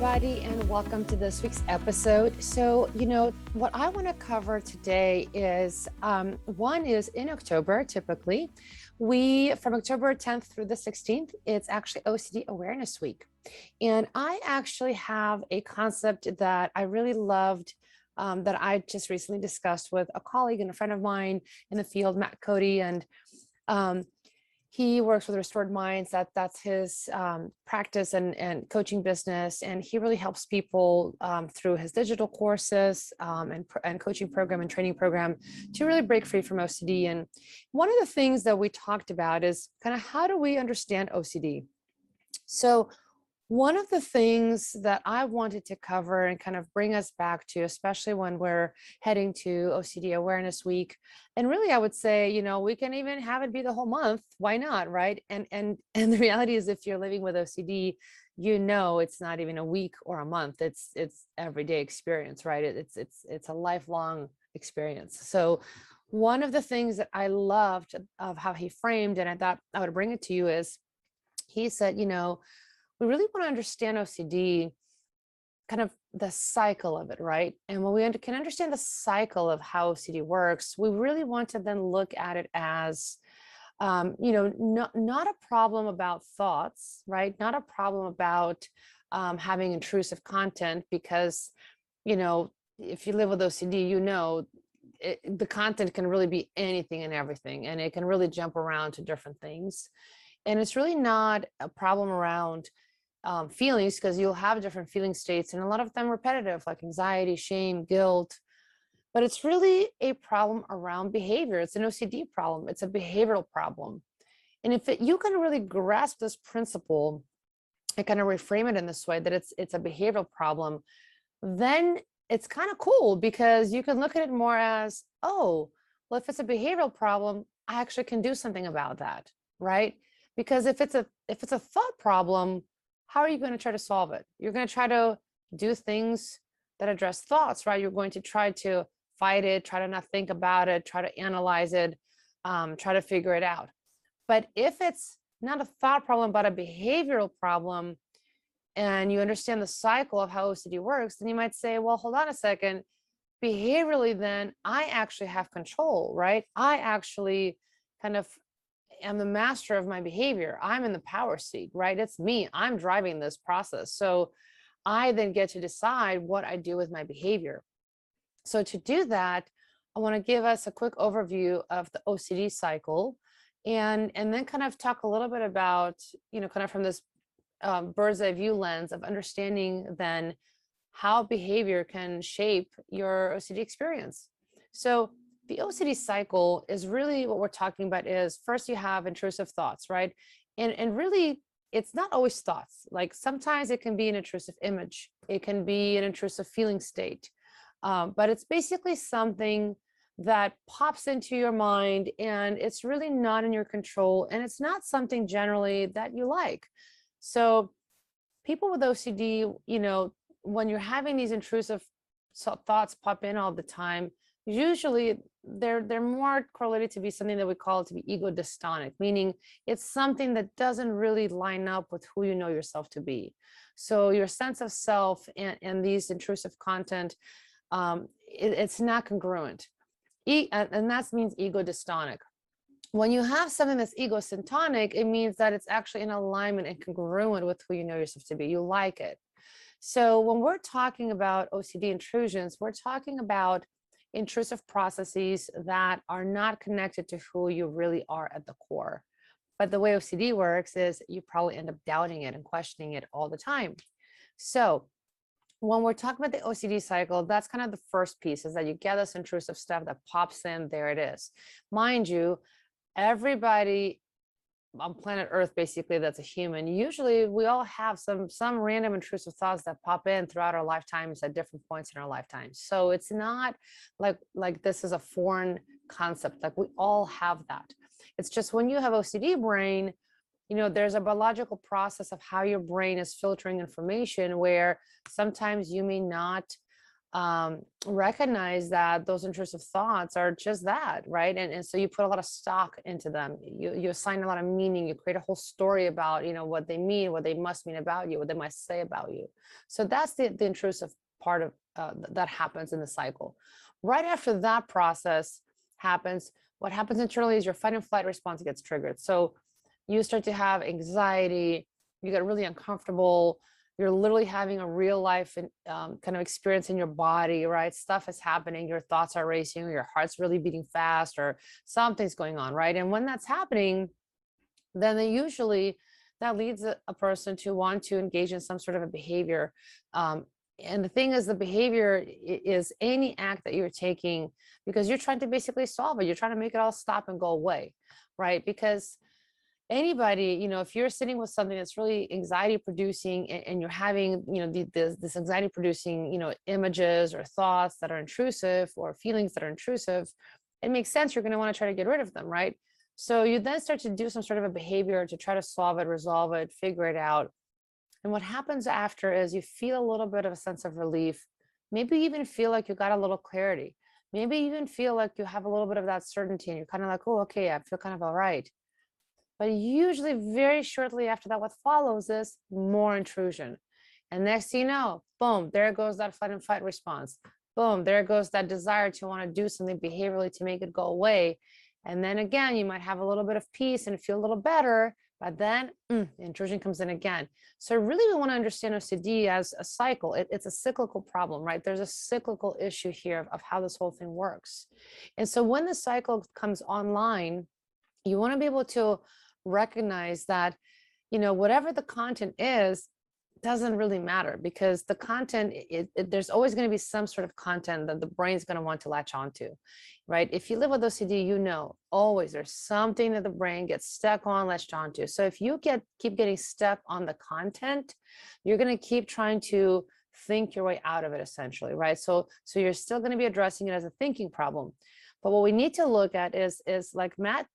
everybody, and welcome to this week's episode. So, what I want to cover today is one is in October, typically, from October 10th through the 16th, it's actually OCD Awareness Week. And I actually have a concept that I really loved that I just recently discussed with a colleague and a friend of mine in the field, Matt Cody, and he works with Restored Minds. That's his practice and coaching business, and he really helps people through his digital courses and coaching program and training program to really break free from OCD. And one of the things that we talked about is kind of how do we understand OCD? So one of the things that I wanted to cover and kind of bring us back to, especially when we're heading to OCD Awareness Week, and really I would say, we can even have it be the whole month. Why not, right? And the reality is, if you're living with OCD, it's not even a week or a month. It's everyday experience, right? It's a lifelong experience. So one of the things that I loved of how he framed, and I thought I would bring it to you, is he said, we really want to understand OCD, kind of the cycle of it, right? And when we can understand the cycle of how OCD works, we really want to then look at it as, not a problem about thoughts, right? Not a problem about having intrusive content, because, if you live with OCD, the content can really be anything and everything, and it can really jump around to different things. And it's really not a problem around feelings, because you'll have different feeling states, and a lot of them repetitive, like anxiety, shame, guilt. But it's really a problem around behavior. It's an OCD problem. It's a behavioral problem. And if you can really grasp this principle and kind of reframe it in this way, that it's a behavioral problem, then it's kind of cool, because you can look at it more as, oh, well, if it's a behavioral problem, I actually can do something about that, right? Because if it's a thought problem, how are you going to try to solve it? You're going to try to do things that address thoughts, right? You're going to try to fight it, try to not think about it, try to analyze it, try to figure it out. But if it's not a thought problem, but a behavioral problem, and you understand the cycle of how OCD works, then you might say, well, hold on a second. Behaviorally, then I actually have control, right? I actually kind of am the master of my behavior. I'm in the power seat, right? It's me. I'm driving this process. So I then get to decide what I do with my behavior. So to do that, I want to give us a quick overview of the OCD cycle, and then kind of talk a little bit about, kind of from this bird's eye view lens of understanding then how behavior can shape your OCD experience. So the OCD cycle is really what we're talking about is, first you have intrusive thoughts, right? And really, it's not always thoughts. Like sometimes it can be an intrusive image. It can be an intrusive feeling state. But it's basically something that pops into your mind, and it's really not in your control. And it's not something generally that you like. So people with OCD, when you're having these intrusive thoughts pop in all the time, usually they're more correlated to be something that we call it to be ego dystonic, meaning it's something that doesn't really line up with who you know yourself to be. So your sense of self and these intrusive content, it's not congruent. And that means ego dystonic. When you have something that's ego syntonic, it means that it's actually in alignment and congruent with who you know yourself to be. You like it. So when we're talking about OCD intrusions, we're talking about intrusive processes that are not connected to who you really are at the core. But the way OCD works is you probably end up doubting it and questioning it all the time. So when we're talking about the OCD cycle, that's kind of the first piece, is that you get this intrusive stuff that pops in. There it is. Mind you, everybody on planet Earth, basically, that's a human, usually we all have some random intrusive thoughts that pop in throughout our lifetimes at different points in our lifetimes. So it's not like this is a foreign concept. Like we all have that. It's just when you have OCD brain, there's a biological process of how your brain is filtering information, where sometimes you may not recognize that those intrusive thoughts are just that, right? And so you put a lot of stock into them. You assign a lot of meaning. You create a whole story about, what they mean, what they must mean about you, what they must say about you. So that's the intrusive part of that happens in the cycle. Right after that process happens, what happens internally is your fight and flight response gets triggered. So you start to have anxiety, you get really uncomfortable, you're literally having a real life and kind of experience in your body, right? Stuff is happening, your thoughts are racing, or your heart's really beating fast, or something's going on, right? And when that's happening, then that leads a person to want to engage in some sort of a behavior. And the thing is, the behavior is any act that you're taking because you're trying to basically solve it. You're trying to make it all stop and go away, right? Because anybody, if you're sitting with something that's really anxiety producing and you're having, this anxiety producing, images or thoughts that are intrusive or feelings that are intrusive, it makes sense you're going to want to try to get rid of them, right? So you then start to do some sort of a behavior to try to solve it, resolve it, figure it out. And what happens after is you feel a little bit of a sense of relief. Maybe you even feel like you got a little clarity. Maybe you even feel like you have a little bit of that certainty and you're kind of like, oh, okay, I feel kind of all right. But usually very shortly after that, what follows is more intrusion. And next thing you know, boom, there goes that fight and flight response. Boom, there goes that desire to want to do something behaviorally to make it go away. And then again, you might have a little bit of peace and feel a little better, but then intrusion comes in again. So really we want to understand OCD as a cycle. It's a cyclical problem, right? There's a cyclical issue here of how this whole thing works. And so when the cycle comes online, you want to be able to recognize that, whatever the content is, doesn't really matter because the content, there's always going to be some sort of content that the brain's going to want to latch onto, right? If you live with OCD, always there's something that the brain gets stuck on, latched onto. So if you keep getting stuck on the content, you're going to keep trying to think your way out of it, essentially, right? So you're still going to be addressing it as a thinking problem. But what we need to look at is like Matt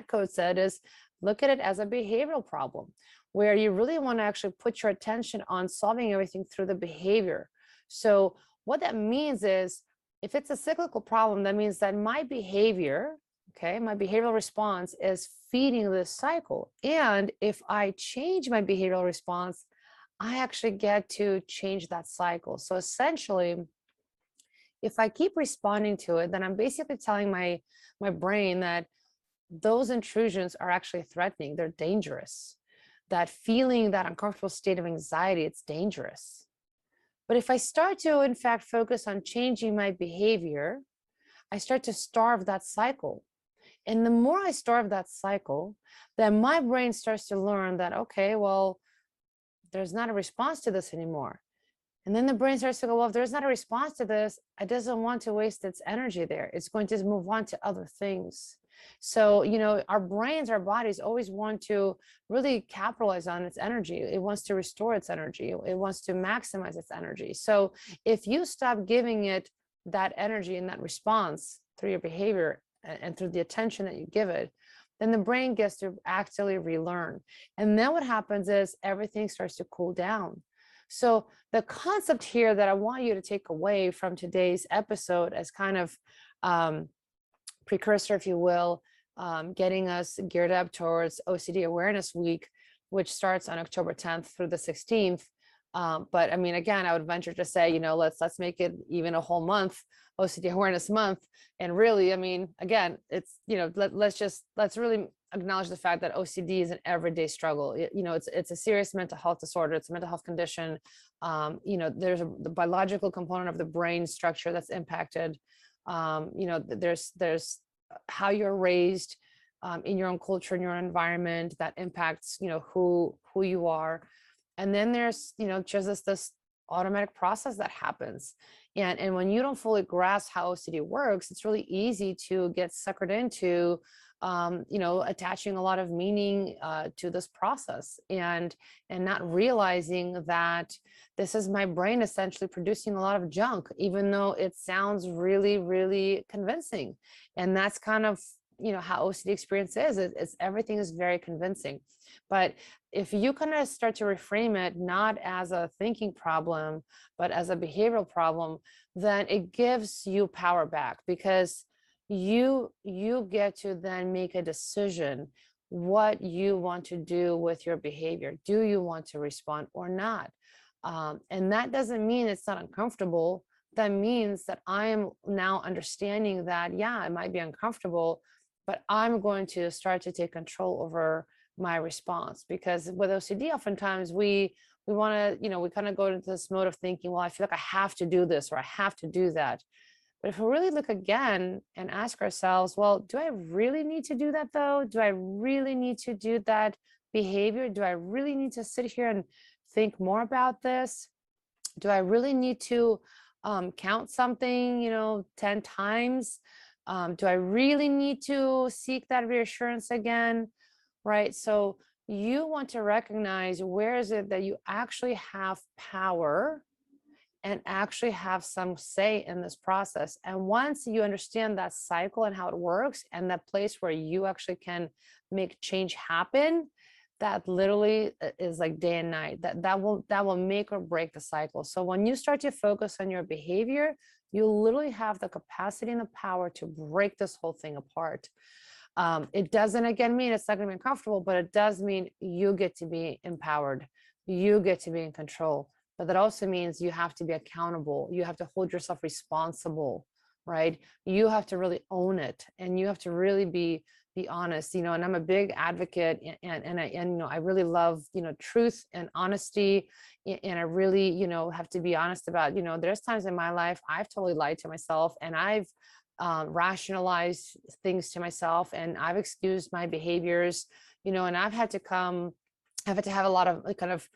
Code said, is look at it as a behavioral problem where you really want to actually put your attention on solving everything through the behavior. So what that means is if it's a cyclical problem, that means that my behavior, my behavioral response is feeding this cycle. And if I change my behavioral response, I actually get to change that cycle. So essentially, if I keep responding to it, then I'm basically telling my brain that those intrusions are actually threatening. They're dangerous. That feeling, that uncomfortable state of anxiety, it's dangerous. But if I start to, in fact, focus on changing my behavior, I start to starve that cycle. And the more I starve that cycle, then my brain starts to learn that, okay, well, there's not a response to this anymore. And then the brain starts to go, well, if there's not a response to this, it doesn't want to waste its energy there. It's going to move on to other things. So, our brains, our bodies always want to really capitalize on its energy. It wants to restore its energy. It wants to maximize its energy. So if you stop giving it that energy and that response through your behavior and through the attention that you give it, then the brain gets to actually relearn. And then what happens is everything starts to cool down. So the concept here that I want you to take away from today's episode as kind of precursor, if you will, getting us geared up towards OCD Awareness Week, which starts on October 10th through the 16th. But I mean, again, I would venture to say, let's make it even a whole month, OCD Awareness Month. And really, I mean, again, it's, let's really acknowledge the fact that OCD is an everyday struggle. It's a serious mental health disorder. It's a mental health condition. There's the biological component of the brain structure that's impacted. There's how you're raised in your own culture, in your own environment that impacts, who you are. And then there's, just this automatic process that happens. And when you don't fully grasp how OCD works, it's really easy to get suckered into, attaching a lot of meaning to this process and not realizing that this is my brain essentially producing a lot of junk, even though it sounds really, really convincing. And that's kind of how OCD experience is. It's everything is very convincing. But if you kind of start to reframe it not as a thinking problem, but as a behavioral problem, then it gives you power back, because you get to then make a decision what you want to do with your behavior. Do you want to respond or not? And that doesn't mean it's not uncomfortable. That means that I am now understanding that, yeah, it might be uncomfortable, but I'm going to start to take control over my response. Because with OCD, oftentimes we want to, we kind of go into this mode of thinking, well, I feel like I have to do this or I have to do that. But if we really look again and ask ourselves, well, do I really need to do that though? Do I really need to do that behavior? Do I really need to sit here and think more about this? Do I really need to count something, 10 times? Do I really need to seek that reassurance again? Right? So you want to recognize, where is it that you actually have power and actually have some say in this process. And once you understand that cycle and how it works, and that place where you actually can make change happen, that literally is like day and night. That will make or break the cycle. So when you start to focus on your behavior, you literally have the capacity and the power to break this whole thing apart. It doesn't, again, mean it's not going to be uncomfortable, but it does mean you get to be empowered. You get to be in control. But that also means you have to be accountable. You have to hold yourself responsible, right? You have to really own it, and you have to really be honest, and I'm a big advocate, and I really love, truth and honesty. And I really, have to be honest about, there's times in my life I've totally lied to myself, and I've rationalized things to myself, and I've excused my behaviors, and I've had to have a lot of kind of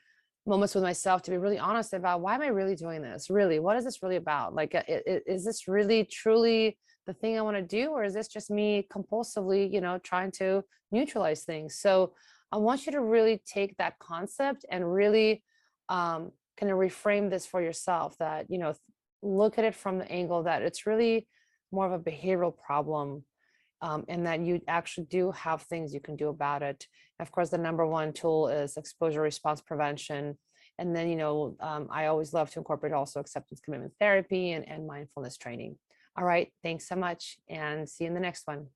moments with myself to be really honest about, why am I really doing this? Really, what is this really about? Like, is this really truly the thing I want to do, or is this just me compulsively, trying to neutralize things? So I want you to really take that concept and really kind of reframe this for yourself, that, look at it from the angle that it's really more of a behavioral problem, and that you actually do have things you can do about it. Of course, the number one tool is exposure response prevention. And then, I always love to incorporate also acceptance commitment therapy and mindfulness training. All right, thanks so much, and see you in the next one.